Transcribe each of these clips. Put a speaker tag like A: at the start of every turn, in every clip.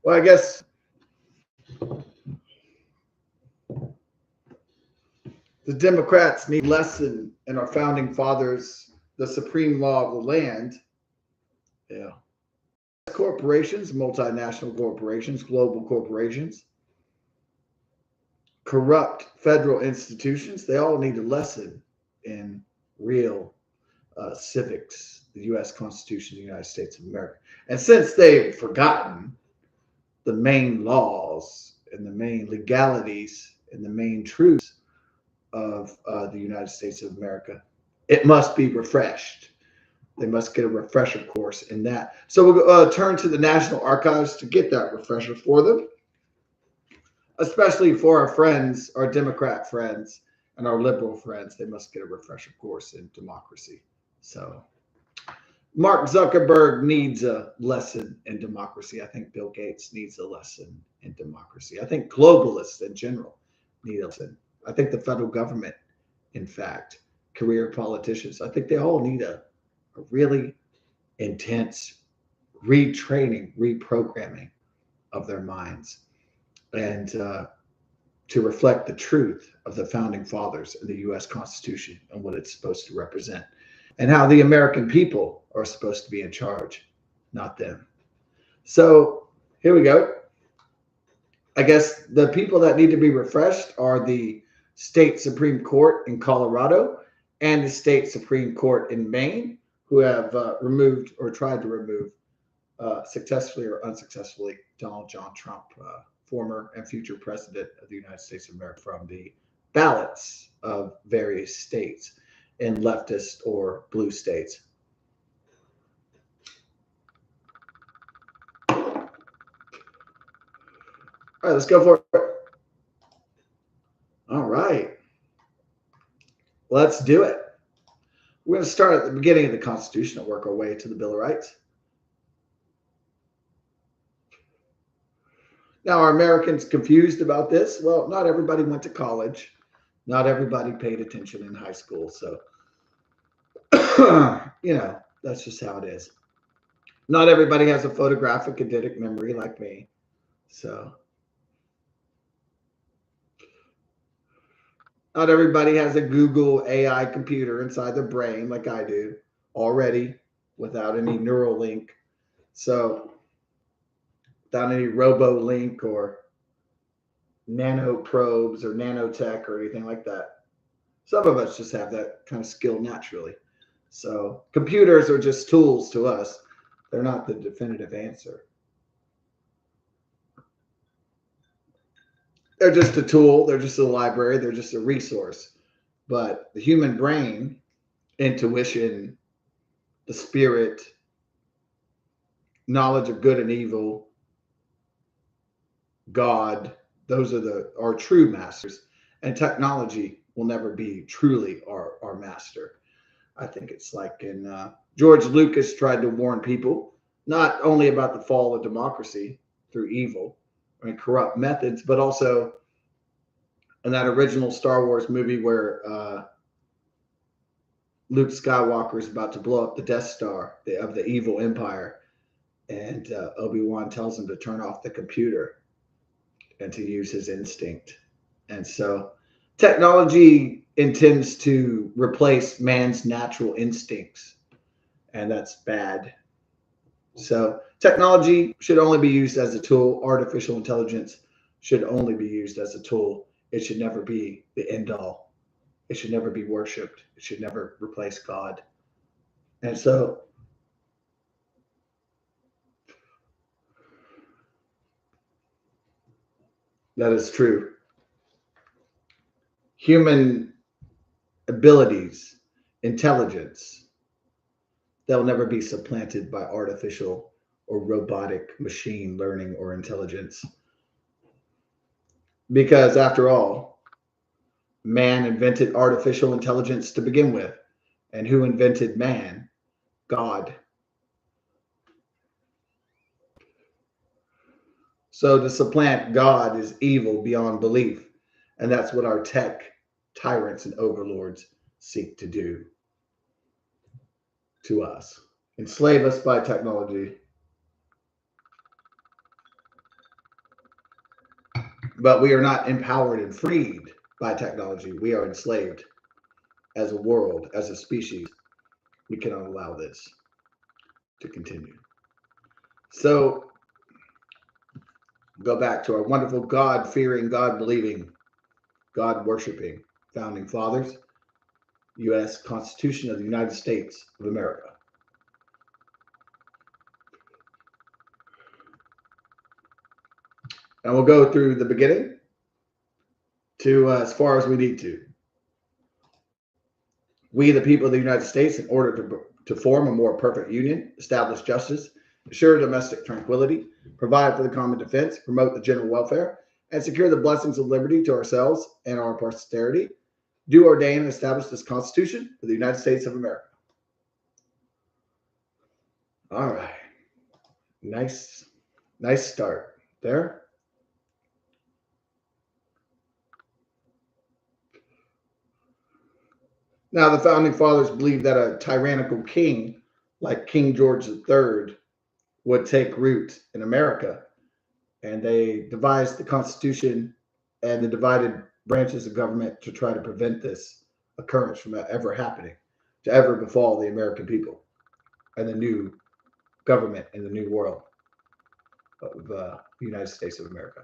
A: Well, I guess the Democrats need a lesson in our founding fathers, the supreme law of the land. Yeah. Corporations, multinational corporations, global corporations, corrupt federal institutions, they all need a lesson in real civics, the U.S. Constitution of the United States of America. And since they've forgotten the main laws and the main legalities and the main truths of the United States of America, it must be refreshed. They must get a refresher course in that. So we'll turn to the National Archives to get that refresher for them, especially for our friends, our Democrat friends, and our liberal friends. They must get a refresher course in democracy. So Mark Zuckerberg needs a lesson in democracy. I think Bill Gates needs a lesson in democracy. I think globalists in general need a lesson. I think the federal government, in fact, career politicians, I think they all need a really intense retraining, reprogramming of their minds, and to reflect the truth of the founding fathers and the U.S. Constitution and what it's supposed to represent, and how the American people are supposed to be in charge, not them. So here we go. I guess the people that need to be refreshed are the state Supreme Court in Colorado and the state Supreme Court in Maine, who have removed or tried to remove successfully or unsuccessfully Donald John Trump, former and future president of the United States of America, from the ballots of various states in leftist or blue states. All right, let's go for it. All right, let's do it. We're going to start at the beginning of the Constitution and work our way to the Bill of Rights. Now, are Americans confused about this? Well, not everybody went to college. Not everybody paid attention in high school. So, that's just how it is. Not everybody has a photographic eidetic memory like me. So, not everybody has a Google AI computer inside their brain like I do already without any neural link. So, without any robo link or nano probes or nanotech or anything like that. Some of us just have that kind of skill naturally. So computers are just tools to us. They're not the definitive answer. They're just a tool. They're just a library. They're just a resource. But the human brain, intuition, the spirit, knowledge of good and evil, God, those are our true masters. And technology will never be truly our master. I think it's like in George Lucas tried to warn people not only about the fall of democracy through evil and corrupt methods, but also in that original Star Wars movie where Luke Skywalker is about to blow up the Death Star of the evil empire, and Obi-Wan tells him to turn off the computer and to use his instinct. And so technology intends to replace man's natural instincts, and that's bad. So technology should only be used as a tool. Artificial intelligence should only be used as a tool. It should never be the end all. It should never be worshipped. It should never replace God. And so that is true. Human abilities, intelligence, they'll never be supplanted by artificial or robotic machine learning or intelligence. Because after all, man invented artificial intelligence to begin with. And who invented man? God. So to supplant God is evil beyond belief. And that's what our tech tyrants and overlords seek to do to us. Enslave us by technology. But we are not empowered and freed by technology. We are enslaved as a world, as a species. We cannot allow this to continue. So go back to our wonderful God-fearing, God-believing, God-worshiping founding fathers, U.S. Constitution of the United States of America. And we'll go through the beginning to as far as we need to. We, the people of the United States, in order to form a more perfect union, establish justice, assure domestic tranquility, provide for the common defense, promote the general welfare, and secure the blessings of liberty to ourselves and our posterity, do ordain and establish this Constitution for the United States of America. All right. Nice start there. Now, the founding fathers believed that a tyrannical king like King George III would take root in America, and they devised the Constitution and the divided branches of government to try to prevent this occurrence from ever happening, to ever befall the American people and the new government in the new world of the United States of America.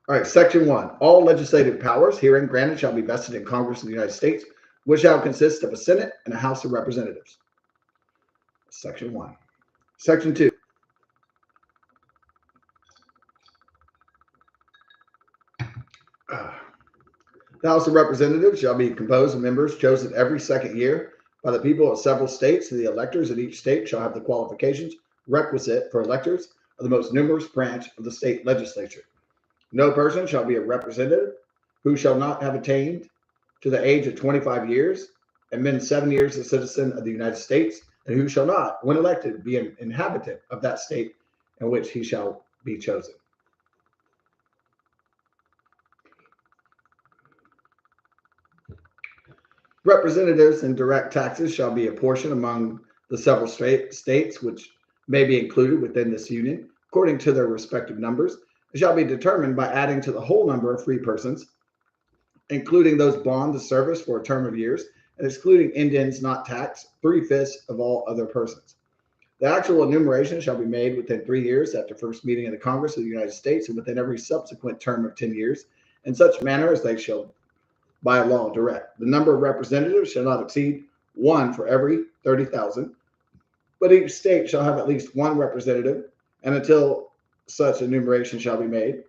A: All right, Section 1. All legislative powers herein granted shall be vested in Congress of the United States, which shall consist of a Senate and a House of Representatives. Section 1. Section 2. The House of Representatives shall be composed of members chosen every second year by the people of several states, and the electors in each state shall have the qualifications requisite for electors of the most numerous branch of the state legislature. No person shall be a representative who shall not have attained to the age of 25 years and been 7 years a citizen of the United States, and who shall not, when elected, be an inhabitant of that state in which he shall be chosen. Representatives and direct taxes shall be apportioned among the several states which may be included within this union, according to their respective numbers. It shall be determined by adding to the whole number of free persons, including those bond to service for a term of years, and excluding Indians not taxed, 3/5 of all other persons. The actual enumeration shall be made within 3 years after first meeting of the Congress of the United States, and within every subsequent term of 10 years, in such manner as they shall by law direct. The number of representatives shall not exceed 1 for every 30,000, but each state shall have at least 1 representative, and until such enumeration shall be made,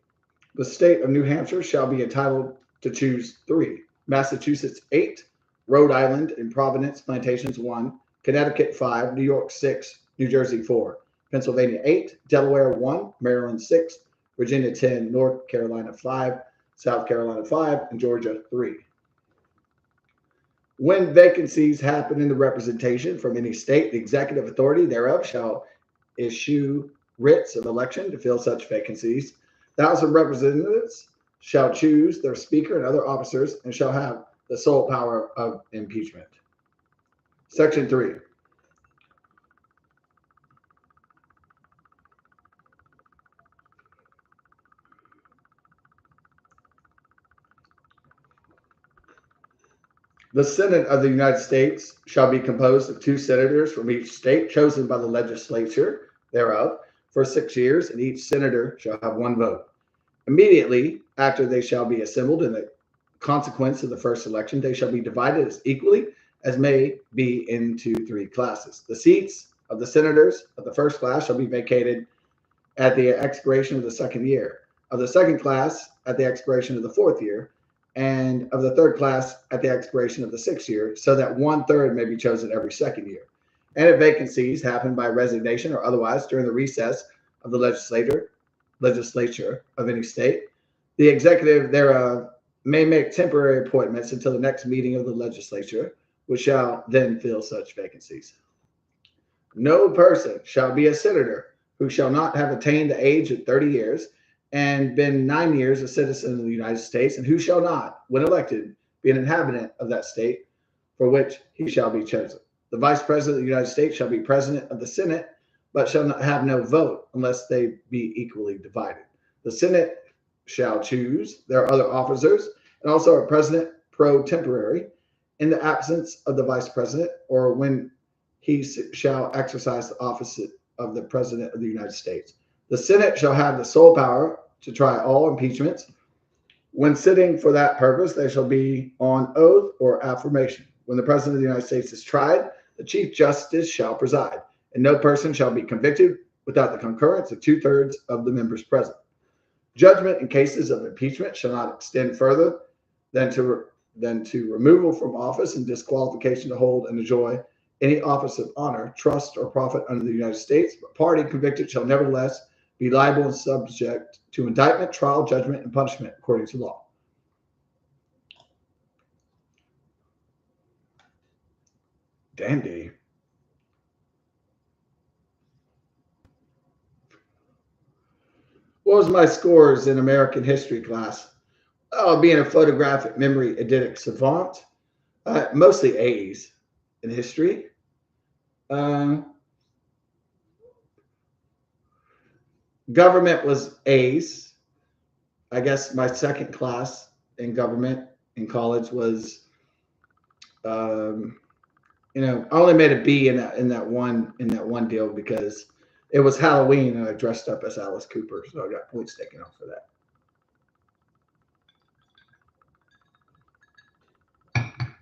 A: the state of New Hampshire shall be entitled to choose 3, Massachusetts 8, Rhode Island and Providence Plantations 1, Connecticut 5, New York 6, New Jersey 4, Pennsylvania 8, Delaware 1, Maryland 6, Virginia 10, North Carolina 5, South Carolina 5, and Georgia 3. When vacancies happen in the representation from any state, the executive authority thereof shall issue writs of election to fill such vacancies. The House of Representatives shall choose their speaker and other officers, and shall have the sole power of impeachment. Section 3. The Senate of the United States shall be composed of 2 senators from each state, chosen by the legislature thereof for 6 years, and each senator shall have 1 vote. Immediately after they shall be assembled, in the consequence of the first election, they shall be divided as equally as may be into 3 classes. The seats of the senators of the first class shall be vacated at the expiration of the second year, of the second class at the expiration of the 4th year, and of the third class at the expiration of the 6th year, so that 1/3 may be chosen every second year. And if vacancies happen by resignation or otherwise during the recess of the legislature of any state, the executive thereof may make temporary appointments until the next meeting of the legislature, which shall then fill such vacancies. No person shall be a senator who shall not have attained the age of 30 years and been 9 years a citizen of the United States, and who shall not, when elected, be an inhabitant of that state for which he shall be chosen. The Vice President of the United States shall be President of the Senate, but shall not have no vote unless they be equally divided. The Senate shall choose their other officers and also a President pro tempore in the absence of the Vice President or when he shall exercise the office of the President of the United States. The Senate shall have the sole power to try all impeachments. When sitting for that purpose, they shall be on oath or affirmation. When the President of the United States is tried, the Chief Justice shall preside, and no person shall be convicted without the concurrence of 2/3 of the members present. Judgment in cases of impeachment shall not extend further than to removal from office and disqualification to hold and enjoy any office of honor, trust, or profit under the United States, but party convicted shall nevertheless be liable and subject to indictment, trial, judgment, and punishment according to law. Dandy. What was my scores in American history class? Oh, being a photographic memory eidetic savant, mostly A's in history. Government was A's. I guess my second class in government in college was, I only made a B in that one deal because it was Halloween and I dressed up as Alice Cooper, so I got points taken off for that.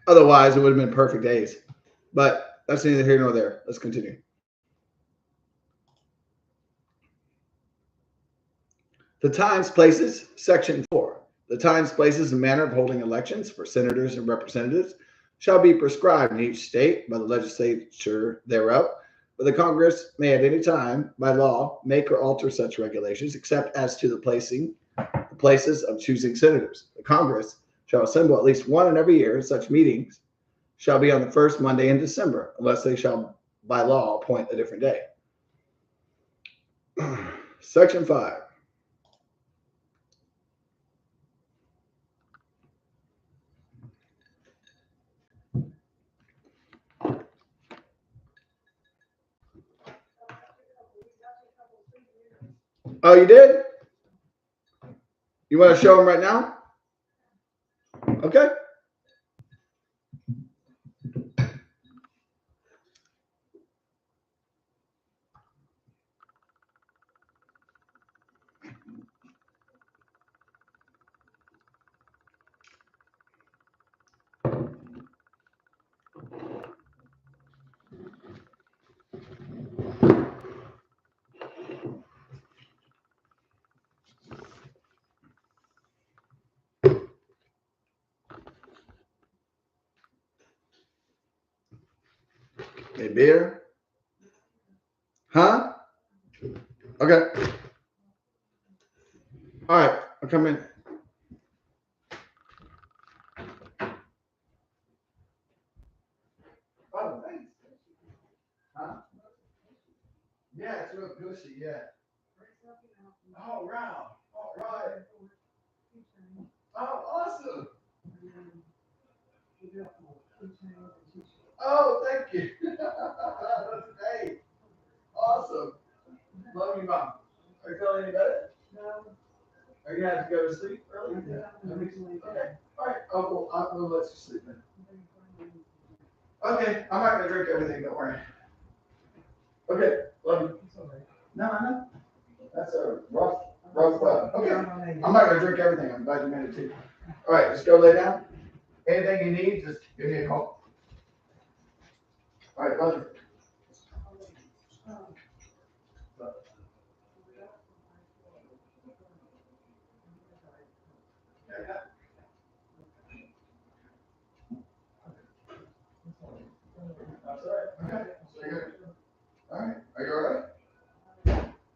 A: Otherwise, it would have been perfect A's. But that's neither here nor there. Let's continue. The times, places, section 4. The times, places, and manner of holding elections for senators and representatives shall be prescribed in each state by the legislature thereof, but the Congress may at any time, by law, make or alter such regulations, except as to the places of choosing senators. The Congress shall assemble at least one in every year. Such meetings shall be on the first Monday in December, unless they shall by law appoint a different day. Section 5. Oh, you did? You want to show them right now? Okay. A beer? Huh? Okay. All right. I'll come in. Oh, thanks. Huh? Yeah, it's real gushy. Yeah. Oh, wow. All right. Oh, awesome. Oh, thank you. That's great. Awesome. Love you, Mom. Are you feeling any better? No. Are you going to have to go to sleep early? Yeah. Okay. All right. Oh, well, I'll let you sleep then. Okay. I'm not going to drink everything. Don't worry. Okay. Love you. No, I know. That's a rough. Okay. I'm not going to drink everything. I'm glad you made it too. All right. Just go lay down. Anything you need, just give me a call. All right. Love you. That's all right. Okay. So you're good. All right. Are you all right?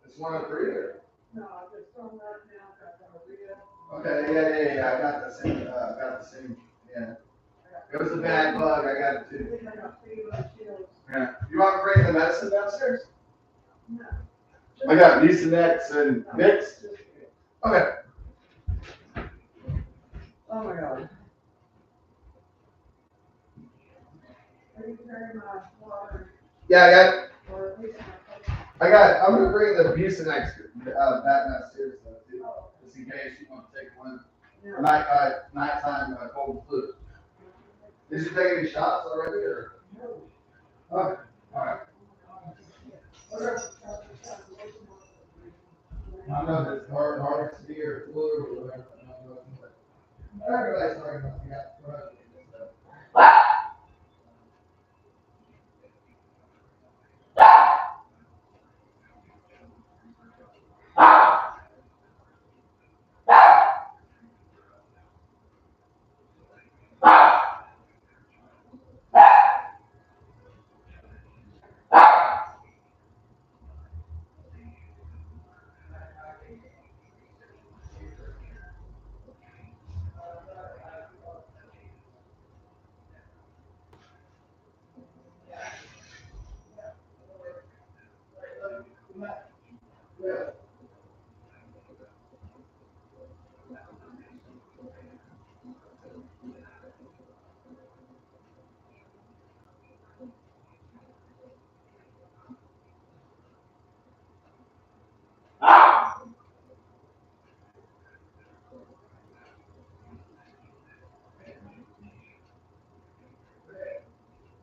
A: It's 1:03 or? No, I just don't right now. Okay. Yeah. I got the same. Yeah. It was a bad bug. I got it too. Yeah. You want to bring the medicine downstairs? No. I got Mucinex and Vicks. Okay. Oh my God. Thank you very much. Yeah, I'm gonna bring the Mucinex back upstairs though, too, just in case you want to take one. Nighttime cold flu. Did you take any shots already, or? Okay, all right. Okay. I don't know if it's hard to see or flu or whatever. I don't know, but everybody's talking about the.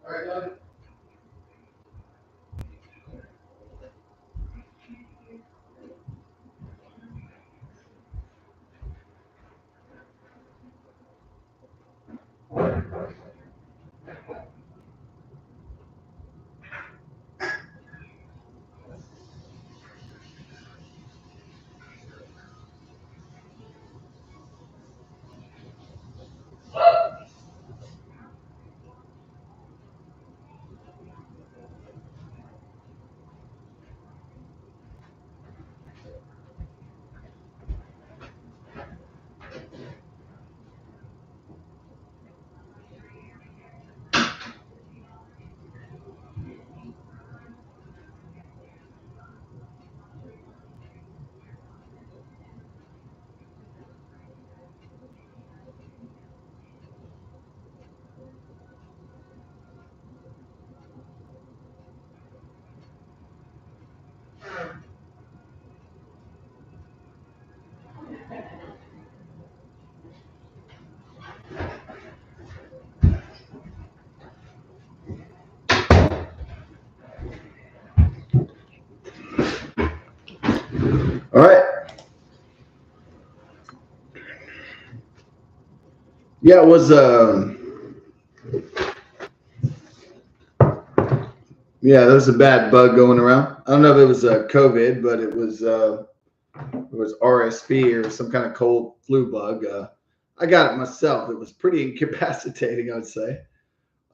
A: All right, done. All right. Yeah, it was. Yeah, there was a bad bug going around. I don't know if it was COVID, but it was RSV or some kind of cold flu bug. I got it myself. It was pretty incapacitating, I'd say.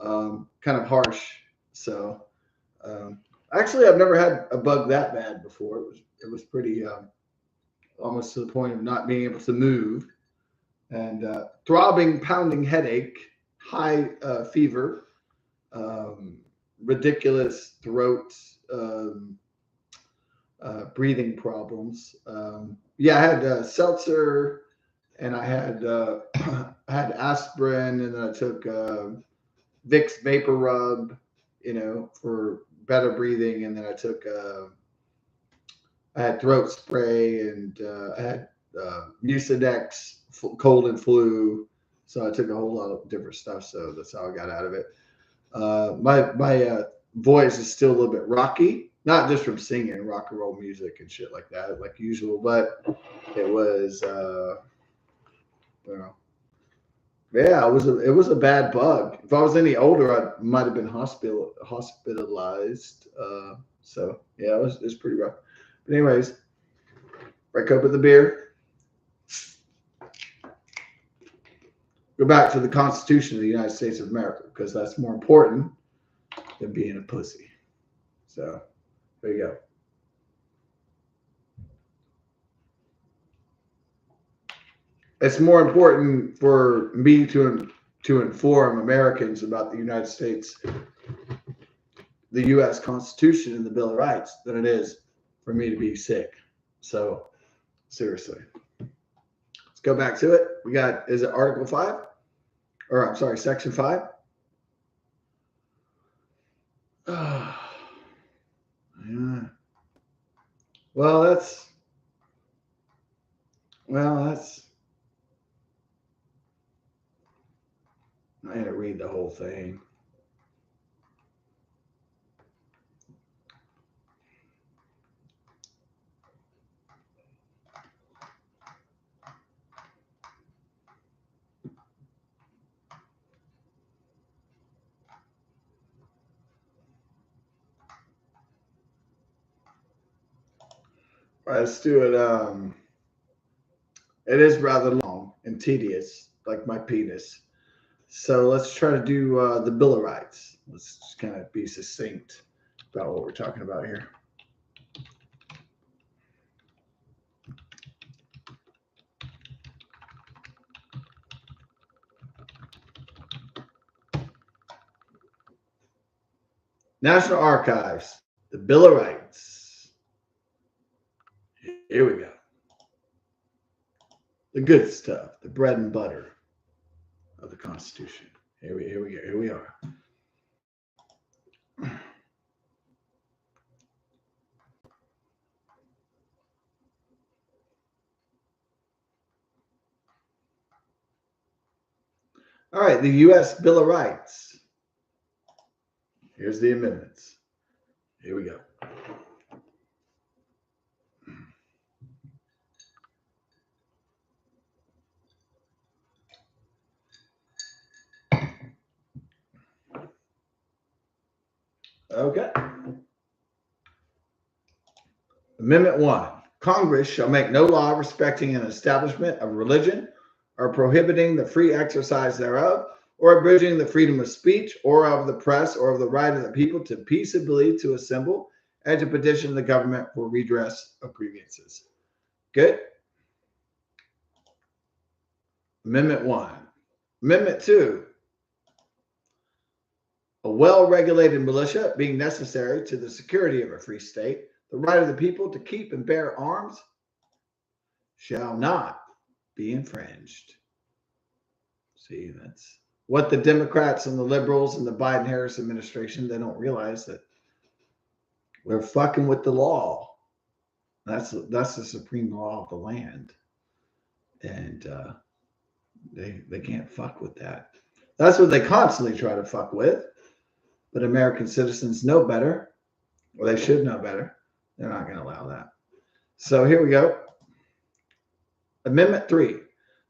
A: Kind of harsh. So, actually, I've never had a bug that bad before. It was pretty almost to the point of not being able to move, and throbbing, pounding headache, high fever, um, ridiculous throat. Breathing problems. Yeah, I had seltzer, and I had I had aspirin, and then I took Vicks Vapor Rub, for better breathing, and then I had throat spray, and I had Mucinex, cold and flu. So I took a whole lot of different stuff. So that's how I got out of it. My voice is still a little bit rocky, not just from singing rock and roll music and shit like that, like usual, but it was, you know, yeah, it was a bad bug. If I was any older, I might have been hospitalized. So yeah, it was pretty rough. But anyways, break open the beer. Go back to the Constitution of the United States of America because that's more important than being a pussy. So there you go. It's more important for me to inform Americans about the United States, the U.S. Constitution, and the Bill of Rights than it is for me to be sick. So seriously, let's go back to it. We got, is it Article 5? Or I'm sorry, Section 5? Well, that's I had to read the whole thing. All right, let's do it. It is rather long and tedious, like my penis. So let's try to do the Bill of Rights. Let's just kind of be succinct about what we're talking about here. National Archives, the Bill of Rights. Here we go. The good stuff, the bread and butter of the Constitution. Here we go. Here we are. All right, the U.S. Bill of Rights. Here's the amendments. Here we go. Okay. Amendment 1. Congress shall make no law respecting an establishment of religion or prohibiting the free exercise thereof or abridging the freedom of speech or of the press or of the right of the people to peaceably to assemble and to petition the government for redress of grievances. Good. Amendment 1. Amendment 2. A well-regulated militia being necessary to the security of a free state, the right of the people to keep and bear arms shall not be infringed. See, that's what the Democrats and the liberals and the Biden-Harris administration, they don't realize that we're fucking with the law. That's the supreme law of the land. And they can't fuck with that. That's what they constantly try to fuck with. But American citizens know better, or they should know better. They're not going to allow that. So here we go. Amendment 3.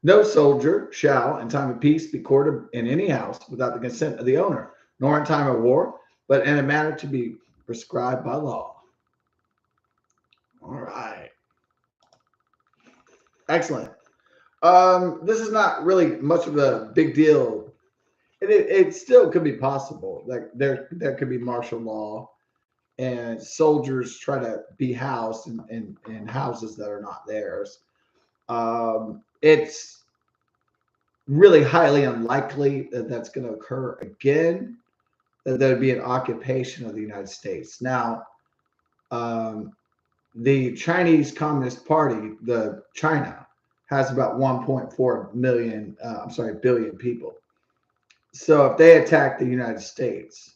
A: No soldier shall, in time of peace, be quartered in any house without the consent of the owner, nor in time of war, but in a manner to be prescribed by law. All right. Excellent. This is not really much of a big deal. It still could be possible. Like there could be martial law and soldiers try to be housed in houses that are not theirs. It's really highly unlikely that that's going to occur again, that there would be an occupation of the United States. Now, the Chinese Communist Party, the China, has about 1.4 billion people. So if they attack the United States,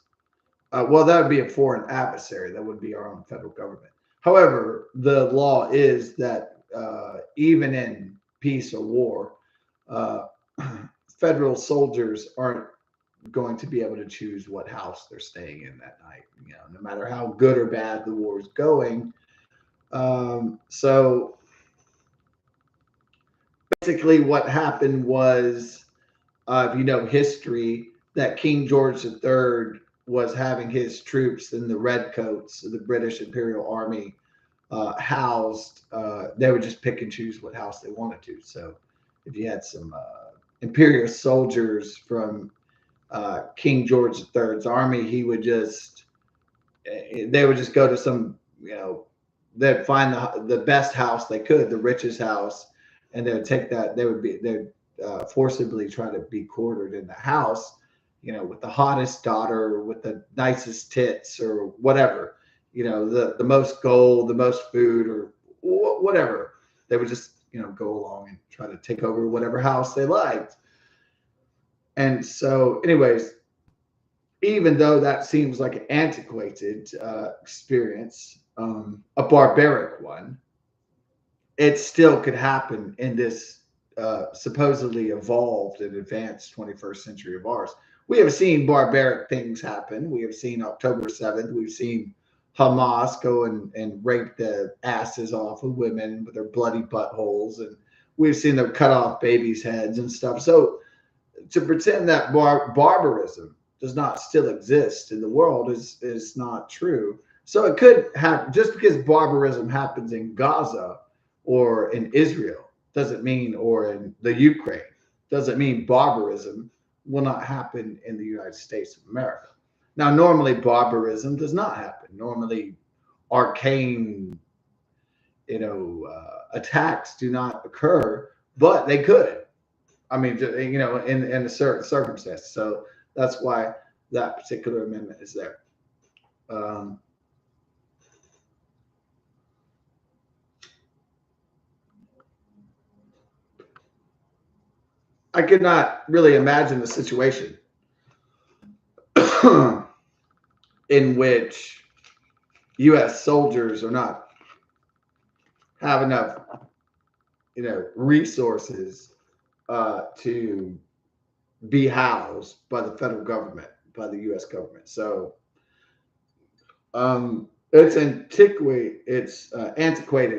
A: well, that would be a foreign adversary. That would be our own federal government. However, the law is that even in peace or war, federal soldiers aren't going to be able to choose what house they're staying in that night. You know, no matter how good or bad the war is going. So basically, what happened was, if you know history, that King George III was having his troops in the Redcoats, the British Imperial Army, housed. They would just pick and choose what house they wanted to. So if you had some Imperial soldiers from King George III's army, they would just go to some, they'd find the best house they could, the richest house, and they'd take that. They'd forcibly try to be quartered in the house, with the hottest daughter, with the nicest tits, or whatever, the most gold, the most food, or whatever. They would just, go along and try to take over whatever house they liked. And so, anyways, even though that seems like an antiquated experience, a barbaric one, it still could happen in this supposedly evolved and advanced 21st century of ours. We have seen barbaric things happen. We have seen October 7th. We've seen Hamas go and rape the asses off of women with their bloody buttholes. And we've seen them cut off babies' heads and stuff. So to pretend that barbarism does not still exist in the world is not true. So it could happen just because barbarism happens in Gaza or in Israel doesn't mean, or in the Ukraine, doesn't mean barbarism will not happen in the United States of America. Now, normally barbarism does not happen. Normally, arcane, attacks do not occur, but they could. I mean, in a certain circumstance. So that's why that particular amendment is there. I could not really imagine the situation in which U.S. soldiers are not have enough, resources to be housed by the federal government, by the U.S. government. So it's antiquated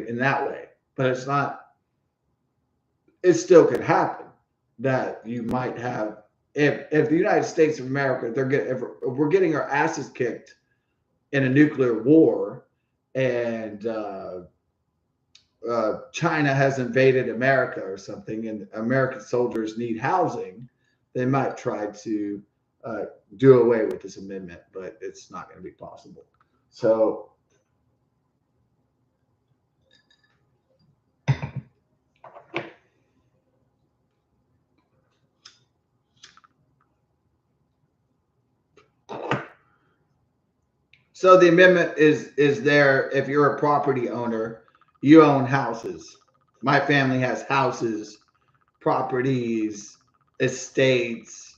A: in that way, but it's not. It still could happen that you might have if the United States of America if we're getting our asses kicked in a nuclear war and China has invaded America or something, and American soldiers need housing, they might try to do away with this amendment, but it's not going to be possible. So the amendment is there if you're a property owner, you own houses. My family has houses, properties, estates,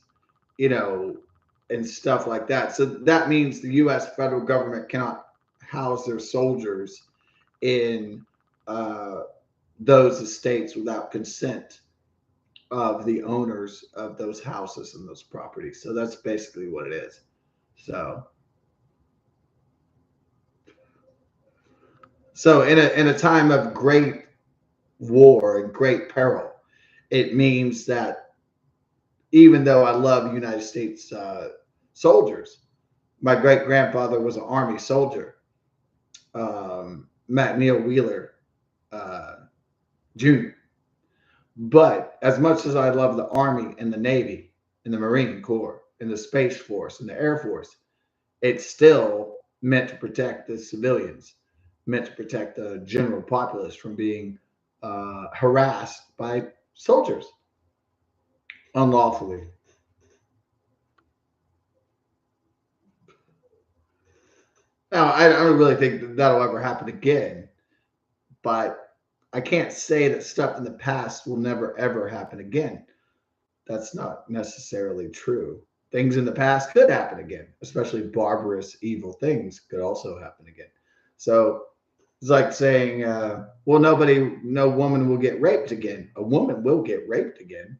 A: and stuff like that. So that means the U.S. federal government cannot house their soldiers in those estates without consent of the owners of those houses and those properties. So that's basically what it is. So in a time of great war and great peril, it means that even though I love United States soldiers, my great grandfather was an Army soldier, McNeil Wheeler Jr. But as much as I love the Army and the Navy and the Marine Corps and the Space Force and the Air Force, it's still meant to protect the civilians, meant to protect the general populace from being harassed by soldiers unlawfully. Now, I don't really think that that'll ever happen again, but I can't say that stuff in the past will never, ever happen again. That's not necessarily true. Things in the past could happen again, especially barbarous, evil things could also happen again. So it's like saying, well, no woman will get raped again. A woman will get raped again,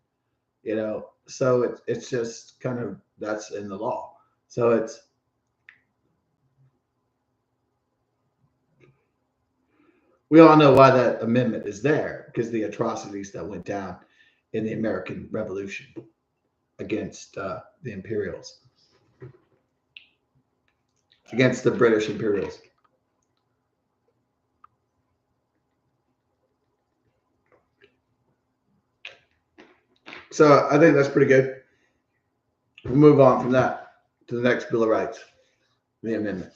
A: So it's just kind of that's in the law. So we all know why that amendment is there, because the atrocities that went down in the American Revolution against the Imperials, against the British Imperials. So I think that's pretty good. We'll move on from that to the next Bill of Rights, the amendment.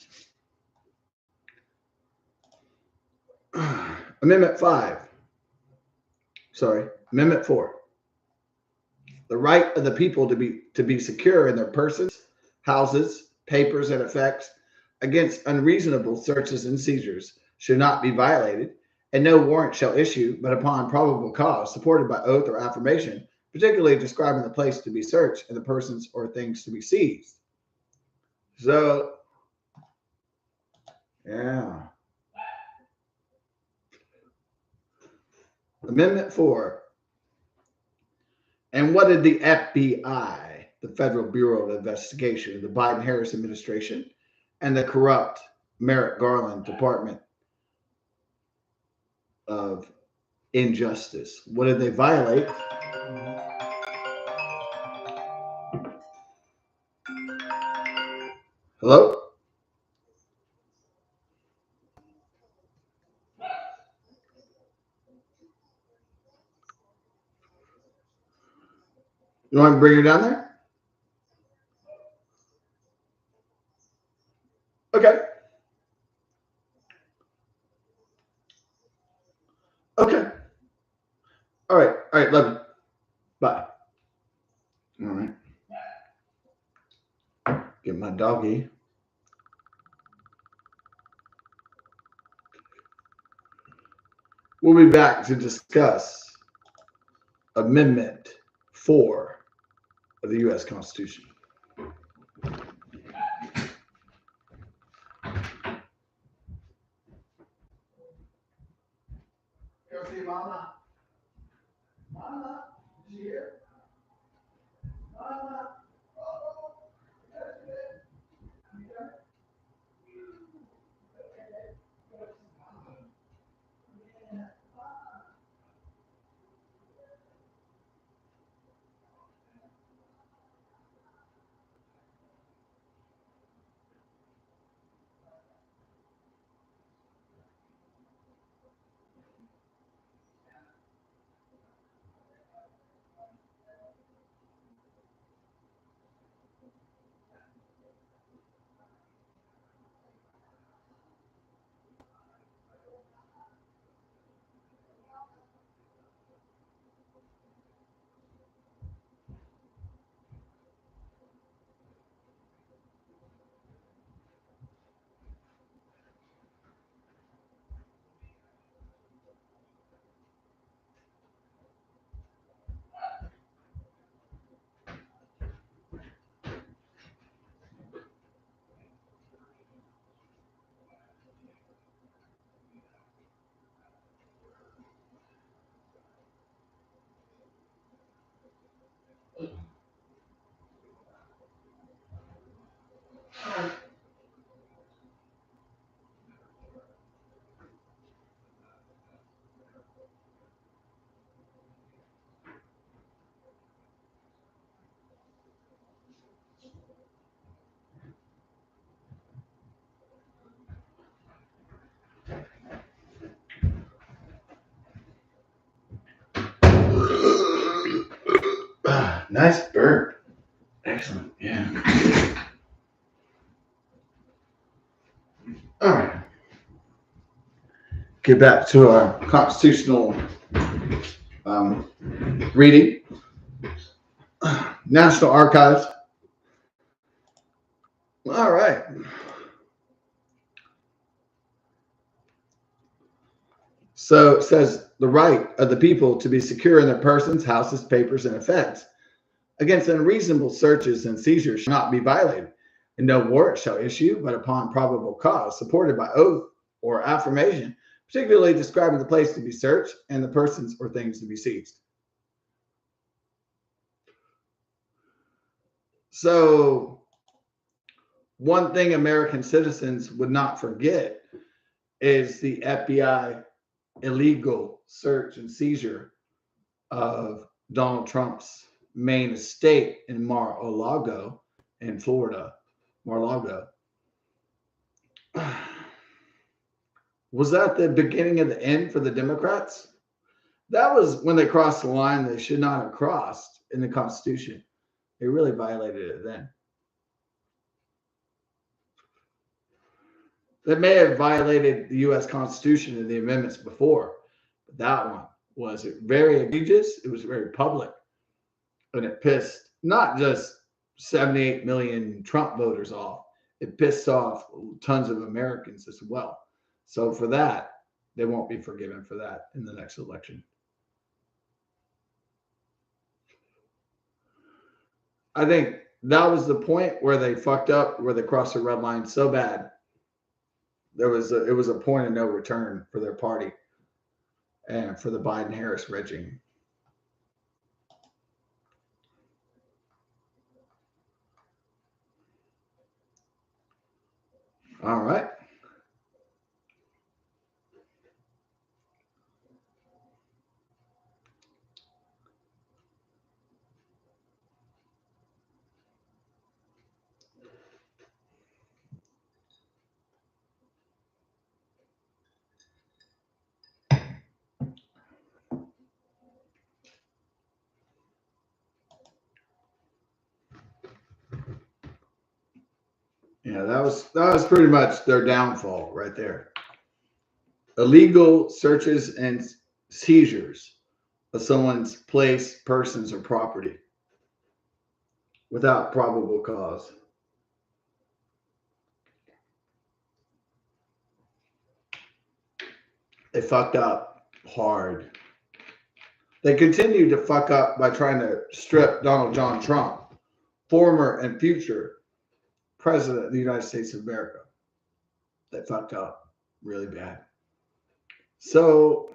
A: Amendment 4. The right of the people to be secure in their persons, houses, papers, and effects against unreasonable searches and seizures should not be violated, and no warrant shall issue but upon probable cause, supported by oath or affirmation, particularly describing the place to be searched and the persons or things to be seized. So, yeah. Amendment 4. And what did the FBI, the Federal Bureau of Investigation, the Biden-Harris administration, and the corrupt Merrick Garland Department of Injustice, what did they violate? Hello? You want to bring her down there? Okay. Okay. All right. All right. Love you. Bye. All right. Get my doggy. We'll be back to discuss Amendment 4 of the U.S. Constitution. Go see Mama. Mama, is she here? Mama. Oh, that's good. Nice bird. Excellent. Yeah. All right. Get back to our constitutional reading. National Archives. All right. So it says the right of the people to be secure in their persons, houses, papers, and effects against unreasonable searches and seizures shall not be violated, and no warrant shall issue but upon probable cause, supported by oath or affirmation, particularly describing the place to be searched and the persons or things to be seized. So, one thing American citizens would not forget is the FBI illegal search and seizure of Donald Trump's main estate in Mar-a-Lago in Florida. Mar-a-Lago. Was that the beginning of the end for the Democrats? That was when they crossed the line they should not have crossed in the Constitution. They really violated it then. They may have violated the U.S. Constitution and the amendments before, but that one was very egregious. It was very public, and it pissed not just 78 million Trump voters off. It pissed off tons of Americans as well. So for that, they won't be forgiven for that in the next election. I think that was the point where they fucked up, where they crossed the red line so bad. It was a point of no return for their party. and for the Biden-Harris regime. All right. Yeah, that was pretty much their downfall right there. Illegal searches and seizures of someone's place, persons, or property without probable cause. They fucked up hard. They continue to fuck up by trying to strip Donald John Trump, former and future president of the United States of America. They fucked up really bad. So,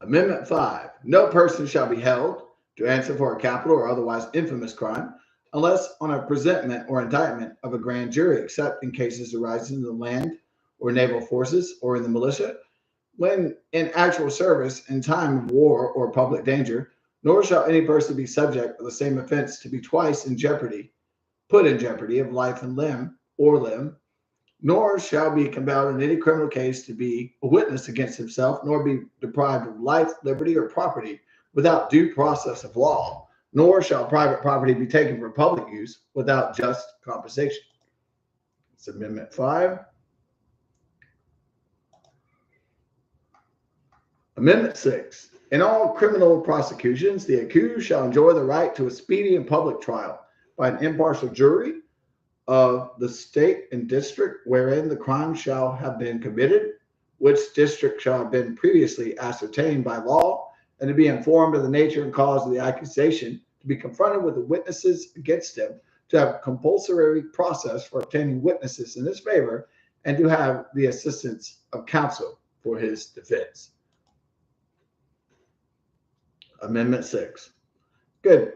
A: Amendment 5. No person shall be held to answer for a capital or otherwise infamous crime unless on a presentment or indictment of a grand jury, except in cases arising in the land or naval forces or in the militia, when in actual service in time of war or public danger, nor shall any person be subject of the same offense to be twice in jeopardy, put in jeopardy of life and limb or limb, nor shall be compelled in any criminal case to be a witness against himself, nor be deprived of life, liberty, or property without due process of law, nor shall private property be taken for public use without just compensation. It's Amendment 5. Amendment 6. In all criminal prosecutions, the accused shall enjoy the right to a speedy and public trial by an impartial jury of the state and district wherein the crime shall have been committed, which district shall have been previously ascertained by law, and to be informed of the nature and cause of the accusation, to be confronted with the witnesses against him, to have compulsory process for obtaining witnesses in his favor, and to have the assistance of counsel for his defense. Amendment 6. Good.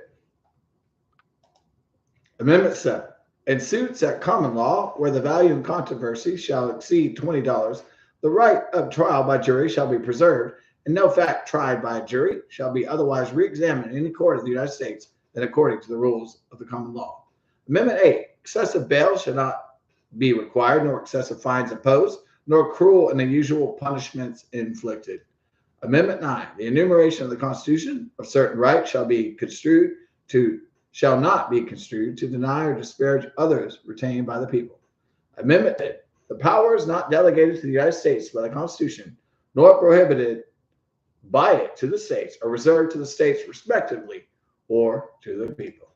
A: Amendment 7. In suits at common law, where the value in controversy shall exceed $20, the right of trial by jury shall be preserved, and no fact tried by a jury shall be otherwise re-examined in any court of the United States than according to the rules of the common law. Amendment 8. Excessive bail shall not be required, nor excessive fines imposed, nor cruel and unusual punishments inflicted. Amendment 9. The enumeration of the Constitution of certain rights shall not be construed to deny or disparage others retained by the people. Amendment 10. The powers not delegated to the United States by the Constitution, nor prohibited by it to the states, are reserved to the states respectively or to the people.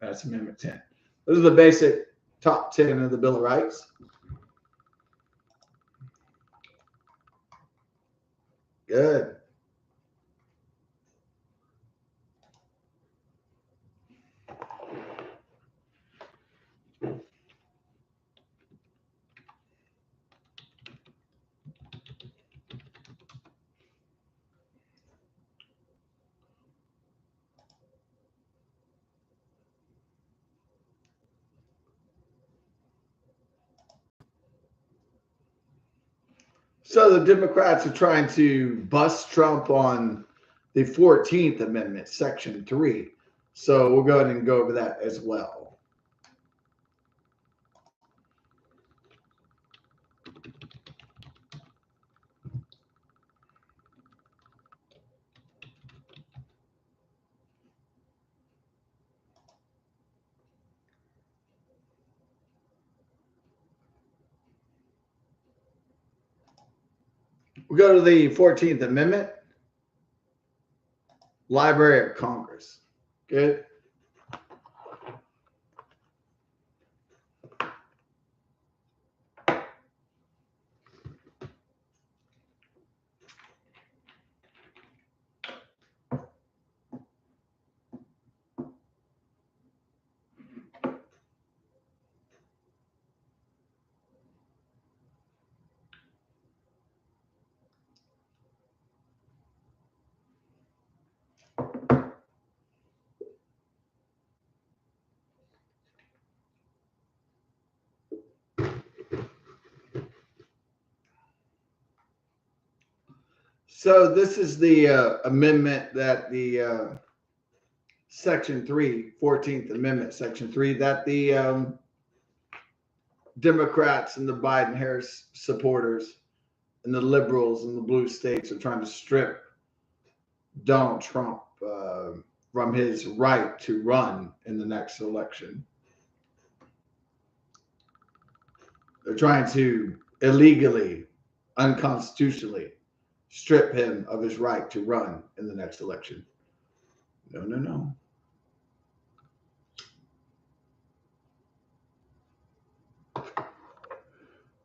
A: That's Amendment 10. Those are the basic top 10 of the Bill of Rights. Good. So the Democrats are trying to bust Trump on the 14th Amendment, Section 3. So we'll go ahead and go over that as well. We'll go to the 14th Amendment, Library of Congress. Good. So this is the amendment that the Section 3, 14th Amendment, Section 3, that the Democrats and the Biden Harris supporters and the liberals in the blue states are trying to strip Donald Trump from his right to run in the next election. They're trying to illegally, unconstitutionally strip him of his right to run in the next election. No, no, no.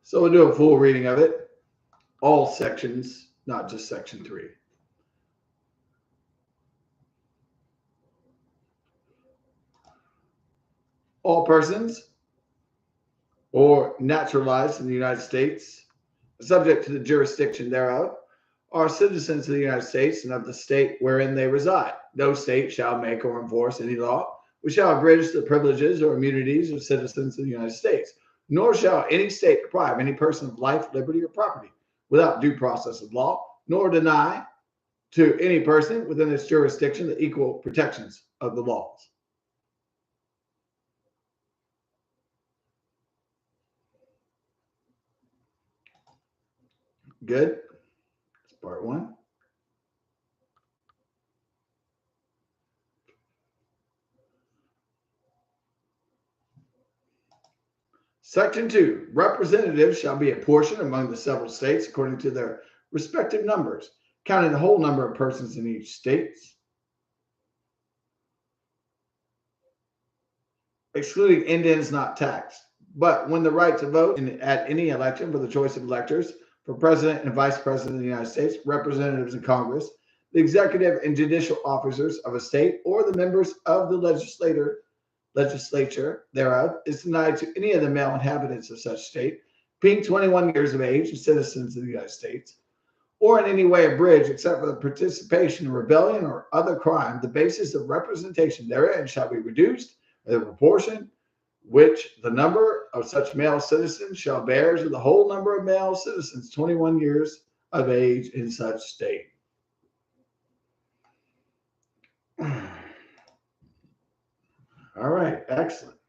A: So we'll do a full reading of it. All sections, not just Section 3. All persons or naturalized in the United States, subject to the jurisdiction thereof, are citizens of the United States and of the state wherein they reside. No state shall make or enforce any law which shall abridge the privileges or immunities of citizens of the United States, nor shall any state deprive any person of life, liberty, or property without due process of law, nor deny to any person within its jurisdiction the equal protections of the laws. Good. That's part one. Section 2. Representatives shall be apportioned among the several states according to their respective numbers, counting the whole number of persons in each state, excluding Indians not taxed. But when the right to vote at any election for the choice of electors for president and vice president of the United States, representatives in Congress, the executive and judicial officers of a state, or the members of the legislature thereof is denied to any of the male inhabitants of such state, being 21 years of age and citizens of the United States, or in any way abridged except for the participation in rebellion or other crime, the basis of representation therein shall be reduced in the proportion which the number of such male citizens shall bear to the whole number of male citizens 21 years of age in such state. All right, excellent.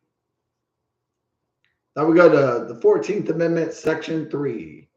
A: Now we go to the 14th Amendment, Section 3.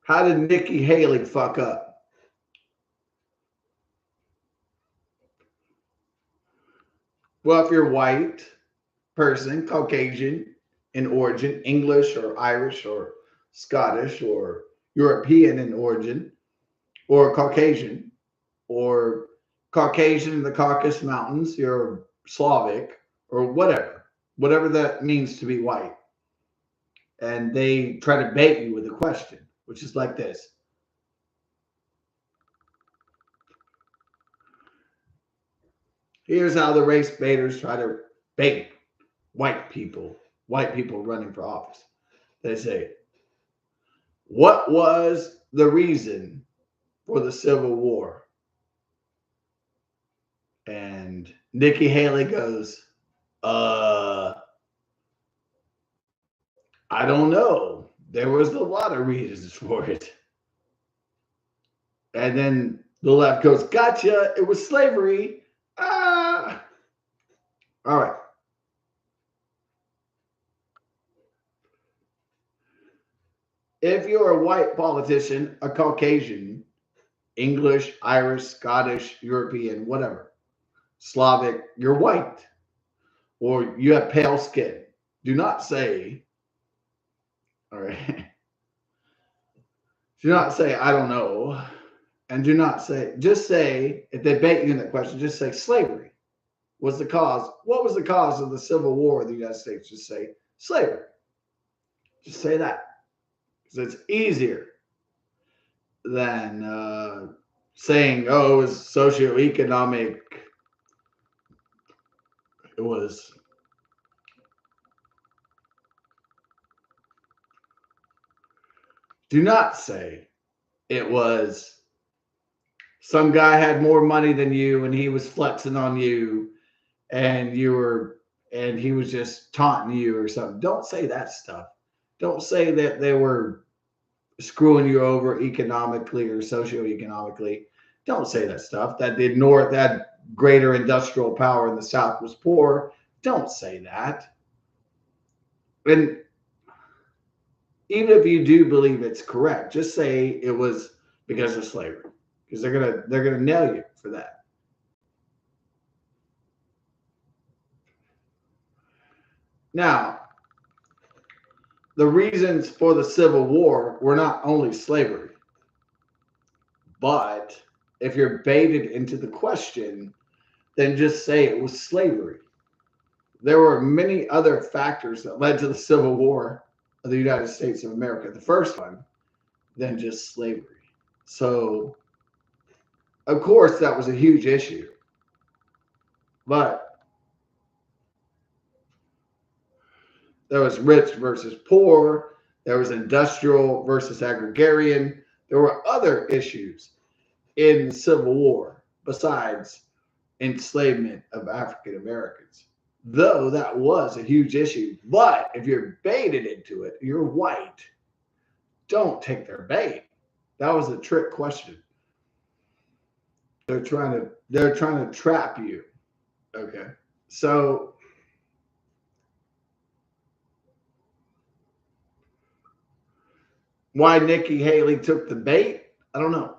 A: How did Nikki Haley fuck up? Well, if you're white person, Caucasian in origin, English or Irish or Scottish or European in origin, or Caucasian in the Caucasus Mountains, you're Slavic or whatever that means to be white. And they try to bait you with a question, which is like this. Here's how the race baiters try to bait white people running for office. They say, what was the reason for the Civil War? And Nikki Haley goes, I don't know. There was a lot of reasons for it. And then the left goes, gotcha. It was slavery. All right. If you're a white politician, a Caucasian, English, Irish, Scottish, European, whatever, Slavic, you're white, or you have pale skin, do not say, all right, do not say, I don't know. And do not say, just say, if they bait you in that question, just say slavery was the cause. What was the cause of the Civil War of the United States? Just say slavery. Just say that. Because it's easier than saying, oh, it was socioeconomic. It was Do not say it was some guy had more money than you and he was flexing on you and he was just taunting you or something. Don't say that stuff. Don't say that they were screwing you over economically or socioeconomically. Don't say that stuff. That the North, that greater industrial power in the South was poor. Don't say that. And even if you do believe it's correct, just say it was because of slavery, because they're gonna nail you for that. Now, the reasons for the Civil War were not only slavery, but if you're baited into the question, then just say it was slavery. There were many other factors that led to the Civil War of the United States of America, the first one, than just slavery. So, of course, that was a huge issue. But there was rich versus poor, there was industrial versus agrarian. There were other issues in the Civil War besides enslavement of African Americans, though that was a huge issue. But if you're baited into it, you're white. Don't take their bait. That was a trick question. They're trying to trap you. Okay. So why Nikki Haley took the bait, I don't know.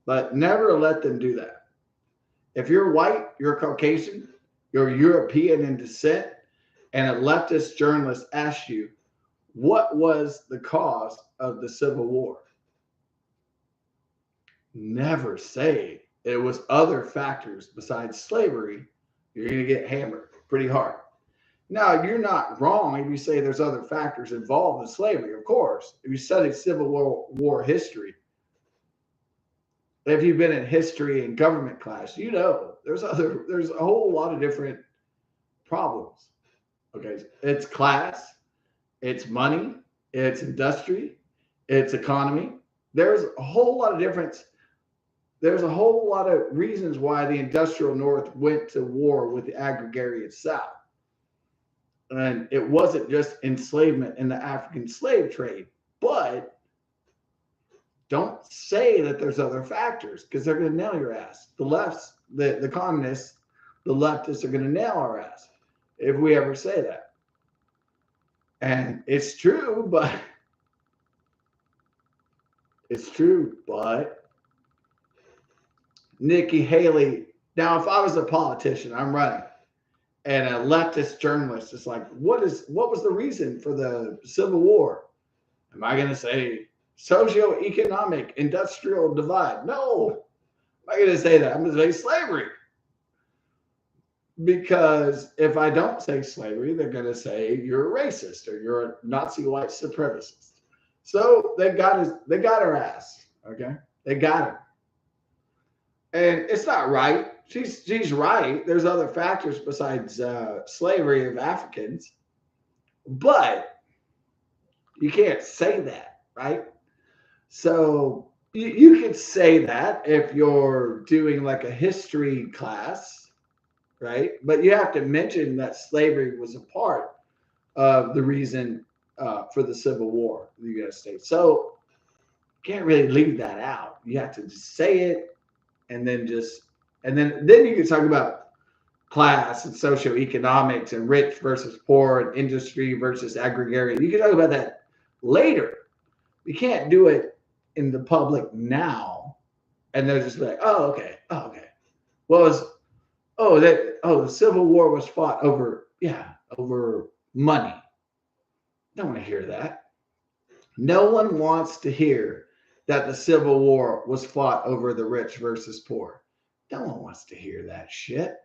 A: But never let them do that. If you're white, you're Caucasian, you're European in descent, and a leftist journalist asks you, what was the cause of the Civil War? Never say it was other factors besides slavery. You're going to get hammered pretty hard. Now, you're not wrong if you say there's other factors involved in slavery, of course. If you study Civil War history, if you've been in history and government class, you know there's a whole lot of different problems. Okay, it's class, it's money, it's industry, it's economy. There's a whole lot of difference. There's a whole lot of reasons why the industrial North went to war with the agrarian South. And it wasn't just enslavement in the African slave trade, but don't say that there's other factors because they're going to nail your ass. The lefts, the communists, the leftists are going to nail our ass if we ever say that. And it's true, but Nikki Haley. Now, if I was a politician, I'm running, and a leftist journalist is like, what was the reason for the Civil War? Am I going to say socioeconomic industrial divide? No. Am I going to say that? I'm going to say slavery. Because if I don't say slavery, they're going to say you're a racist or you're a Nazi white supremacist. So they got her ass. Okay, they got her, and it's not right. She's right. There's other factors besides slavery of Africans, but you can't say that, right? So you could say that if you're doing like a history class, right? But you have to mention that slavery was a part of the reason for the Civil War in the United States. So you can't really leave that out. You have to just say it, and then you can talk about class and socioeconomics and rich versus poor and industry versus agrarian. You can talk about that later. You can't do it in the public now, and they're just like, oh, okay. The Civil War was fought over money. Don't want to hear that. No one wants to hear that the Civil War was fought over the rich versus poor. No one wants to hear that shit.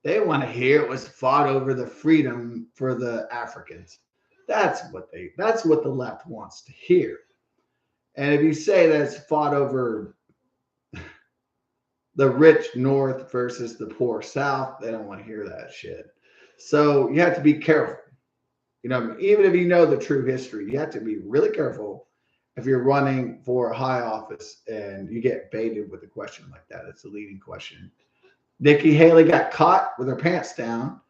A: They want to hear it was fought over the freedom for the Africans. That's what the left wants to hear. And if you say that it's fought over the rich North versus the poor South, they don't want to hear that shit. So you have to be careful. You know, even if you know the true history, you have to be really careful if you're running for a high office and you get baited with a question like that. It's a leading question. Nikki Haley got caught with her pants down,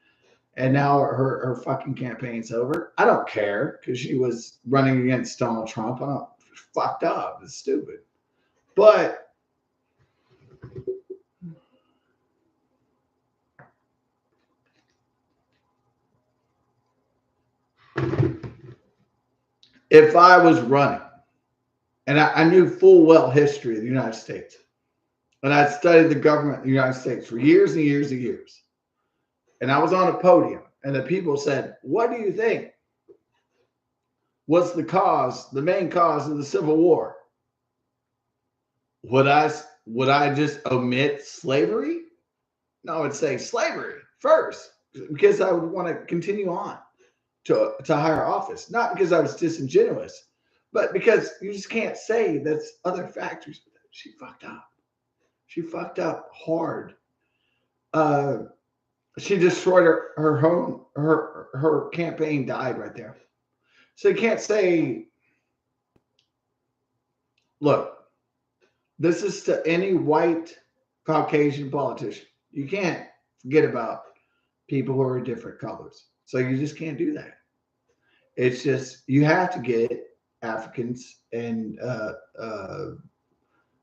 A: and now her fucking campaign's over. I don't care because she was running against Donald Trump. I don't fucked up. It's stupid. But if I was running and I knew full well history of the United States, and I'd studied the government of the United States for years and years and years, and I was on a podium and the people said, what do you think was the main cause of the Civil War? Would I just omit slavery? No, I'd say slavery first because I would want to continue on to higher office, not because I was disingenuous, but because you just can't say that's other factors. She fucked up. She fucked up hard. She destroyed her home. Her campaign died right there. So you can't say, look, this is to any white Caucasian politician. You can't forget about people who are different colors. So you just can't do that. It's just, you have to get Africans and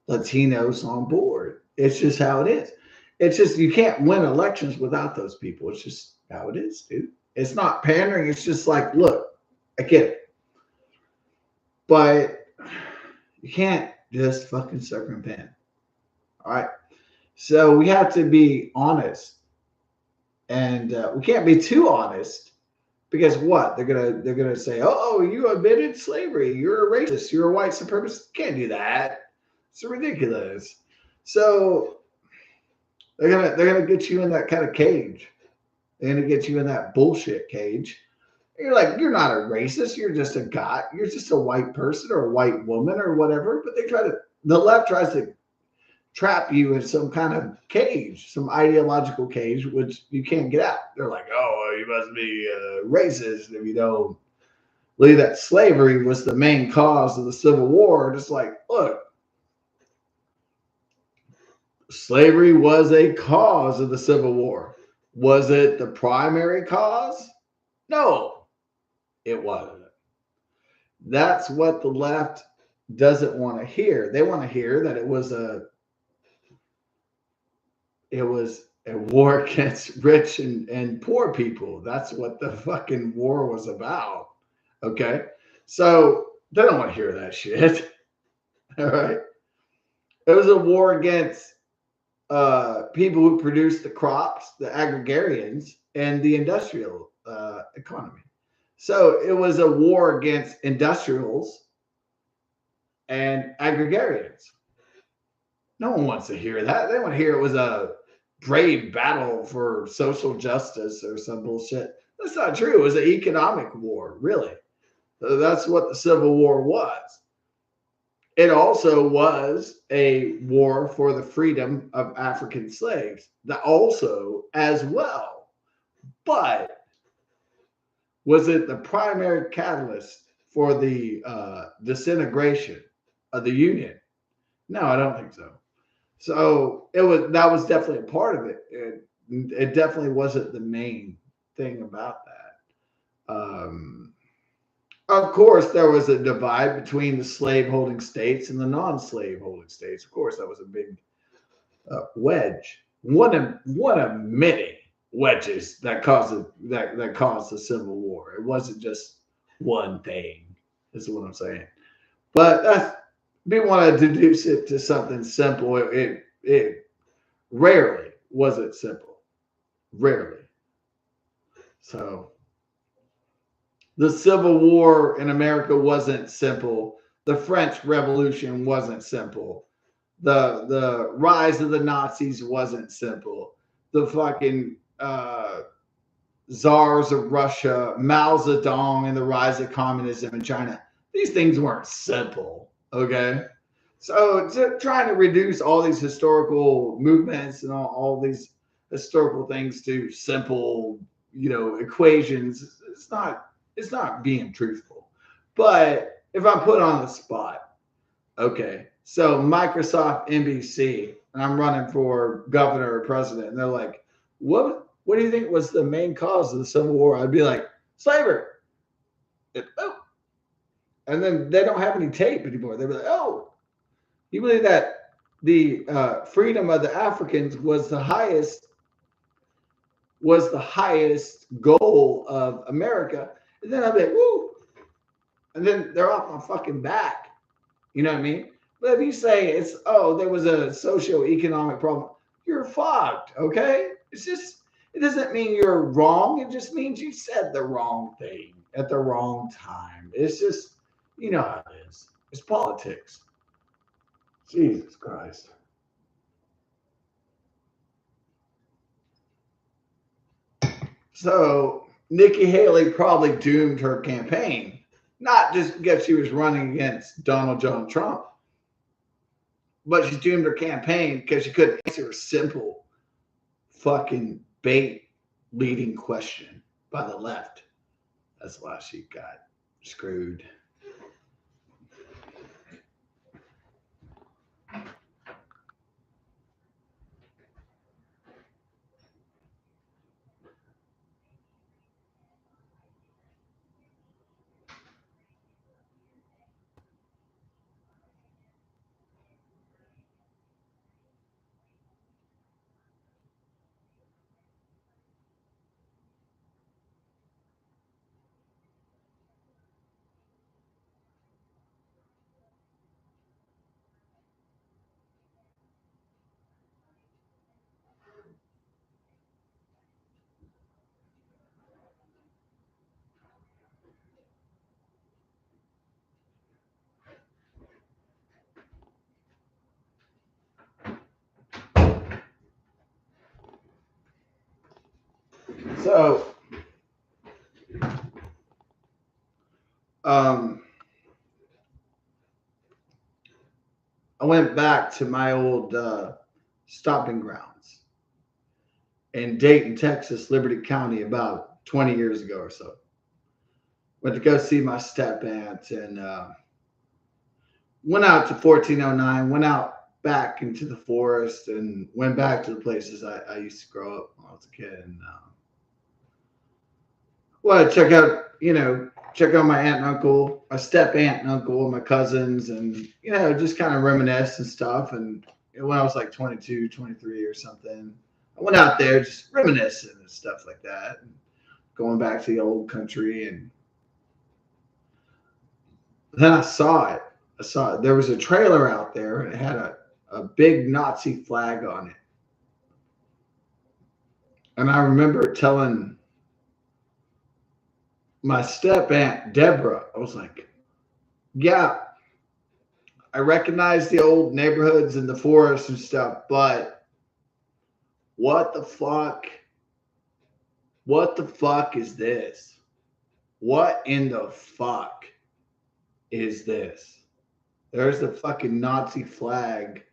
A: Latinos on board. It's just how it is. It's just, you can't win elections without those people. It's just how it is, dude. It's not pandering. It's just like, look, I get it. But you can't just fucking circumvent. All right. So we have to be honest. And we can't be too honest. Because what? They're gonna say, oh, you admitted slavery. You're a racist. You're a white supremacist. Can't do that. It's ridiculous. So they're gonna get you in that kind of cage. They're gonna get you in that bullshit cage. You're like, you're not a racist. You're just a guy. You're just a white person or a white woman or whatever. But the left tries to trap you in some kind of cage, some ideological cage, which you can't get out. They're like, oh, you must be racist if you don't believe that slavery was the main cause of the Civil War. Just like, look, slavery was a cause of the Civil War. Was it the primary cause? No, it wasn't. That's what the left doesn't want to hear. They want to hear that it was a war against rich and poor people. That's what the fucking war was about. Okay. So they don't want to hear that shit. All right. It was a war against people who produced the crops, the agrarians, and the industrial economy. So it was a war against industrials and agrarians. No one wants to hear that. They want to hear it was a brave battle for social justice or some bullshit. That's not true. It was an economic war, really. So that's what the Civil War was. It also was a war for the freedom of African slaves, that also as well. But was it the primary catalyst for the disintegration of the Union? No, I don't think so. So that was definitely a part of it. It definitely wasn't the main thing about that. Of course, there was a divide between the slave-holding states and the non-slave-holding states. Of course, that was a big wedge. One of many wedges that caused the Civil War. It wasn't just one thing. Is what I'm saying. But we want to deduce it to something simple. It rarely was it simple. Rarely. So the Civil War in America wasn't simple. The French Revolution wasn't simple. The rise of the Nazis wasn't simple. The fucking czars of Russia, Mao Zedong, and the rise of communism in China. These things weren't simple. Okay. So trying to reduce all these historical movements and all these historical things to simple, equations, it's not being truthful. But if I'm put on the spot, okay, so Microsoft NBC, and I'm running for governor or president, and they're like, what do you think was the main cause of the Civil War? I'd be like, slavery. Oh. And then they don't have any tape anymore. They'd be like, oh, you believe that the freedom of the Africans was the highest goal of America? And then I'd be like, woo. And then they're off my fucking back. You know what I mean? But if you say there was a socio-economic problem, you're fucked, okay? It doesn't mean you're wrong. It just means you said the wrong thing at the wrong time. It's just, you know how it is. It's politics. Jesus Christ. So Nikki Haley probably doomed her campaign, not just because she was running against Donald John Trump, but she doomed her campaign because she couldn't answer a simple fucking bait leading question by the left. That's why she got screwed. So, I went back to my old stomping grounds in Dayton, Texas, Liberty County, about 20 years ago or so. Went to go see my step aunt and went out to 1409, went out back into the forest and went back to the places I used to grow up when I was a kid. And well, check out my aunt and uncle, my step aunt and uncle, and my cousins, and just kind of reminisce and stuff. And when I was like 22, 23 or something, I went out there just reminiscing and stuff like that, and going back to the old country. And then I saw it. There was a trailer out there, and it had a big Nazi flag on it. And I remember telling my step aunt Deborah, I was like, yeah, I recognize the old neighborhoods and the forest and stuff, but what the fuck? What the fuck is this? What in the fuck is this? There's the fucking Nazi flag,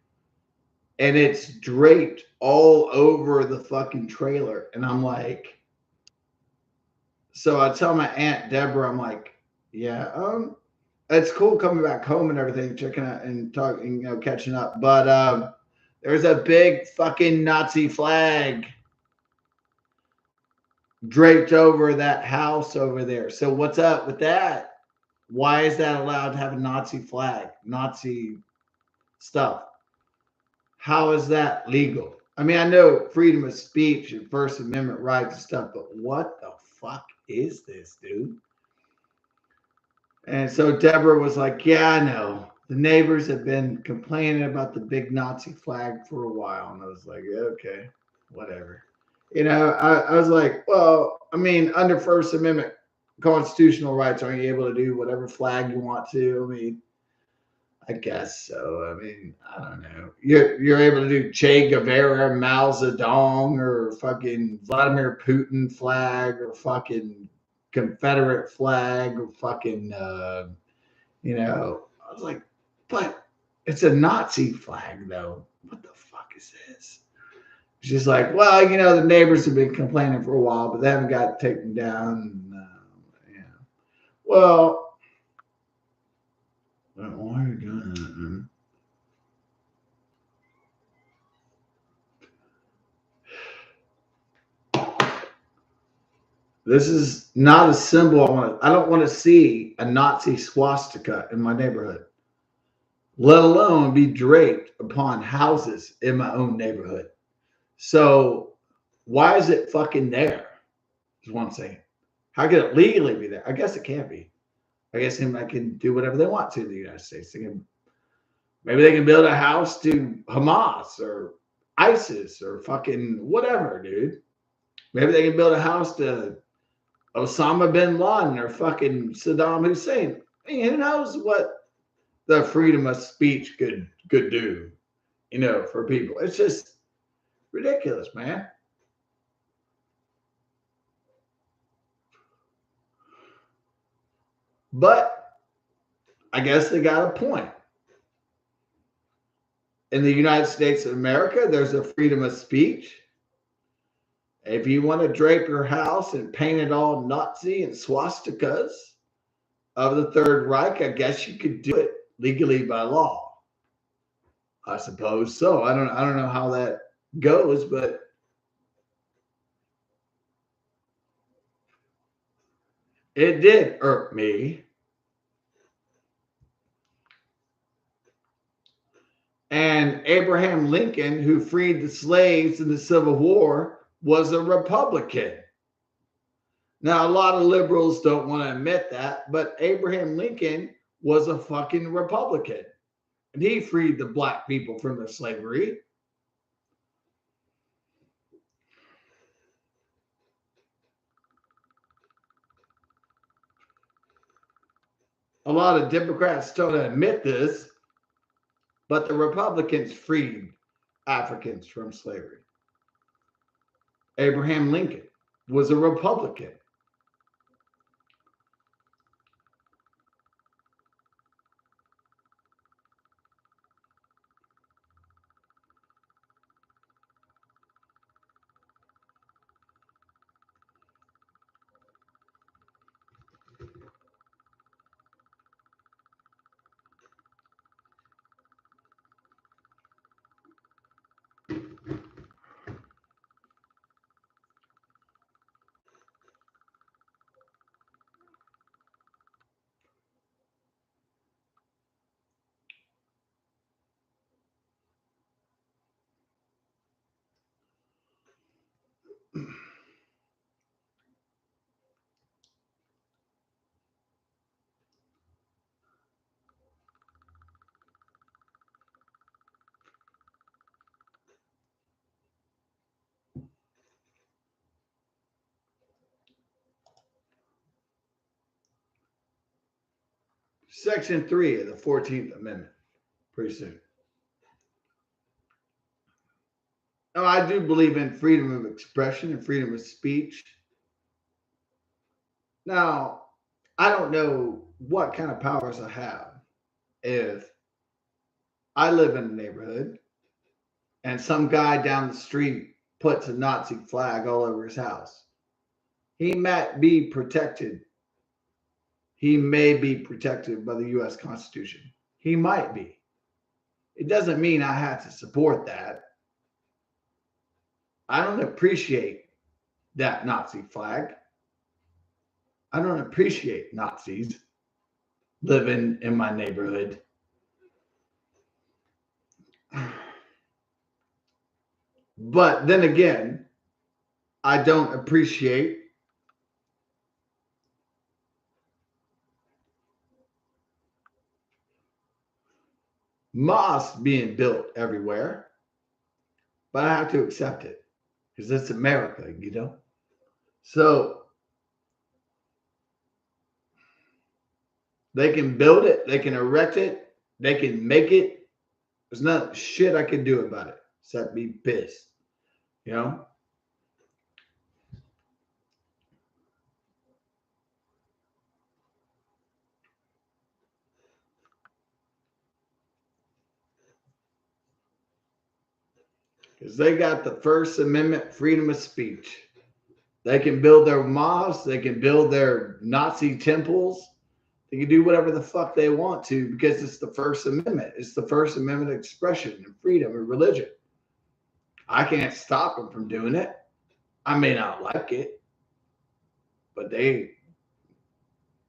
A: and it's draped all over the fucking trailer. And I'm like, so I tell my aunt Deborah, I'm like, yeah, it's cool coming back home and everything, checking out and talking, catching up. But there's a big fucking Nazi flag draped over that house over there. So what's up with that? Why is that allowed to have a Nazi flag, Nazi stuff? How is that legal? I mean, I know freedom of speech and First Amendment rights and stuff, but what the fuck is this, dude? And so Deborah was like, yeah, I know. The neighbors have been complaining about the big Nazi flag for a while. And I was like, yeah, okay, whatever. I was like, well, I mean, under First Amendment constitutional rights, aren't you able to do whatever flag you want to? I mean, I guess so. I mean, I don't know. You're able to do Che Guevara, Mao Zedong, or fucking Vladimir Putin flag, or fucking Confederate flag, or fucking I was like, but it's a Nazi flag though. What the fuck is this? She's like, well, the neighbors have been complaining for a while, but they haven't got it taken down. Yeah. Well, Why are you doing that, man? This is not a symbol. I don't want to see a Nazi swastika in my neighborhood, let alone be draped upon houses in my own neighborhood. So why is it fucking there? Is what I'm saying. How can it legally be there? I guess it can't be. I guess I can do whatever they want to in the United States. Maybe they can build a house to Hamas or ISIS or fucking whatever, dude. Maybe they can build a house to Osama bin Laden or fucking Saddam Hussein. I mean, who knows what the freedom of speech could do, for people. It's just ridiculous, man. But I guess they got a point. In the United States of America, there's a freedom of speech. If you want to drape your house and paint it all Nazi and swastikas of the Third Reich, I guess you could do it legally by law. I suppose so. I don't know how that goes, but it did irk me. And Abraham Lincoln, who freed the slaves in the Civil War, was a Republican. Now, a lot of liberals don't want to admit that, but Abraham Lincoln was a fucking Republican. And he freed the black people from their slavery. A lot of Democrats don't admit this, but the Republicans freed Africans from slavery. Abraham Lincoln was a Republican. Section 3 of the 14th Amendment. Pretty soon. Now, I do believe in freedom of expression and freedom of speech. Now, I don't know what kind of powers I have if I live in a neighborhood and some guy down the street puts a Nazi flag all over his house. He might be protected. He may be protected by the U.S. Constitution. He might be. It doesn't mean I have to support that. I don't appreciate that Nazi flag. I don't appreciate Nazis living in my neighborhood. But then again, I don't appreciate mosques being built everywhere. But I have to accept it because it's America, So they can build it, they can erect it, they can make it. There's not shit I can do about it except be pissed, Because they got the First Amendment freedom of speech. They can build their mosques, they can build their Nazi temples, They can do whatever the fuck they want to because it's the First Amendment. It's the First Amendment expression and freedom and religion. I can't stop them from doing it. I may not like it, but they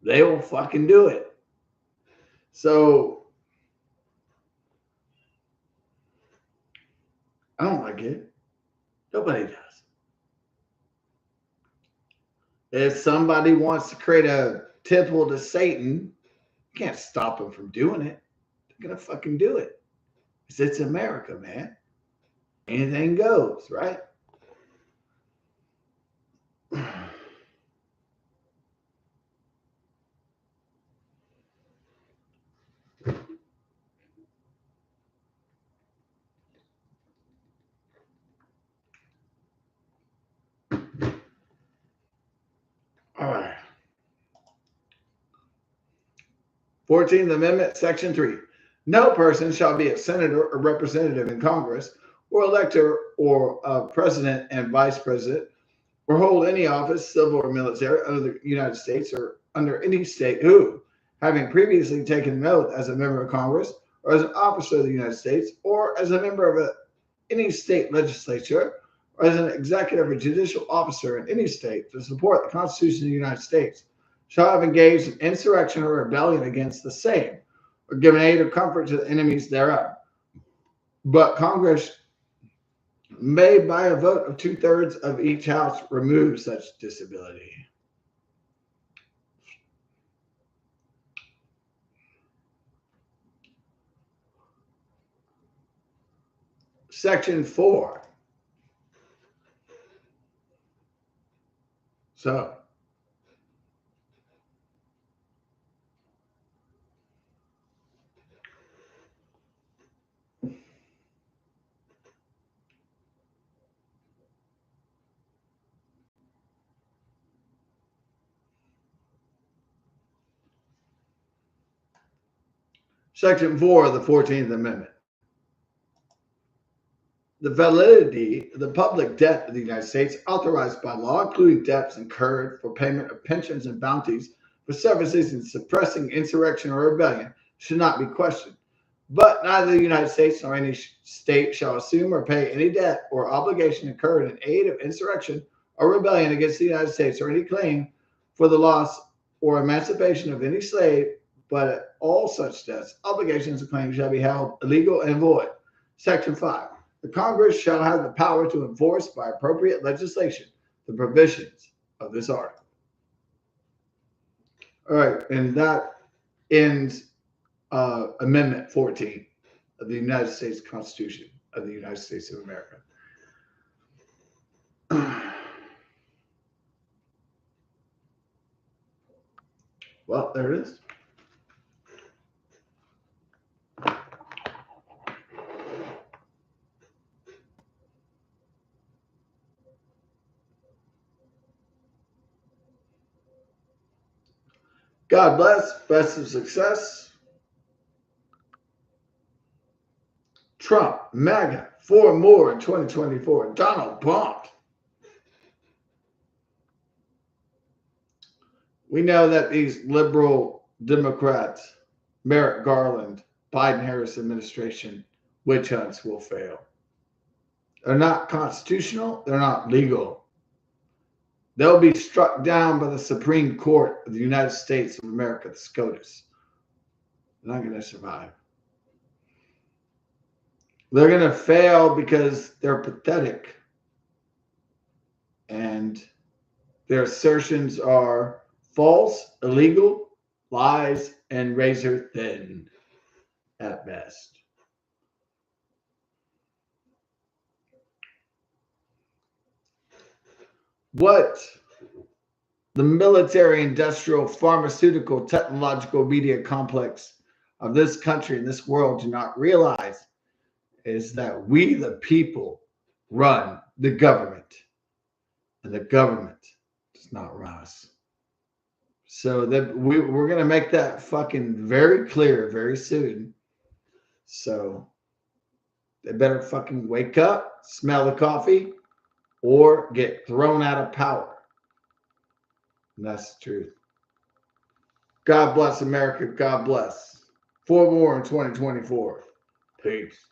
A: will fucking do it. So I don't like it. Nobody does. If somebody wants to create a temple to Satan, you can't stop them from doing it. They're gonna fucking do it. It's America, man. Anything goes, right? All right. 14th Amendment, Section 3. No person shall be a senator or representative in Congress or elector or president and vice president or hold any office, civil or military, under the United States or under any state who, having previously taken an oath as a member of Congress or as an officer of the United States or as a member of any state legislature or as an executive or judicial officer in any state to support the Constitution of the United States, shall have engaged in insurrection or rebellion against the same, or given aid or comfort to the enemies thereof. But Congress may, by a vote of 2/3 of each house, remove such disability. Section 4. So, Section 4 of the 14th Amendment. The validity of the public debt of the United States authorized by law, including debts incurred for payment of pensions and bounties for services in suppressing insurrection or rebellion, should not be questioned. But neither the United States nor any state shall assume or pay any debt or obligation incurred in aid of insurrection or rebellion against the United States or any claim for the loss or emancipation of any slave, but all such debts, obligations, and claims shall be held illegal and void. Section 5. The Congress shall have the power to enforce by appropriate legislation the provisions of this article. All right, and that ends Amendment 14 of the United States Constitution of the United States of America. Well, there it is. God bless. Best of success. Trump, MAGA, 4 more in 2024. Donald Trump. We know that these liberal Democrats, Merrick Garland, Biden-Harris administration, witch hunts will fail. They're not constitutional. They're not legal. They'll be struck down by the Supreme Court of the United States of America, the SCOTUS. They're not going to survive. They're going to fail because they're pathetic. And their assertions are false, illegal, lies, and razor thin at best. What the military, industrial, pharmaceutical, technological media complex of this country and this world do not realize is that we, the people, run the government, and the government does not run us. So that we're going to make that fucking very clear very soon. So they better fucking wake up, smell the coffee, or get thrown out of power. And that's the truth. God bless America. God bless. For more in 2024. Peace.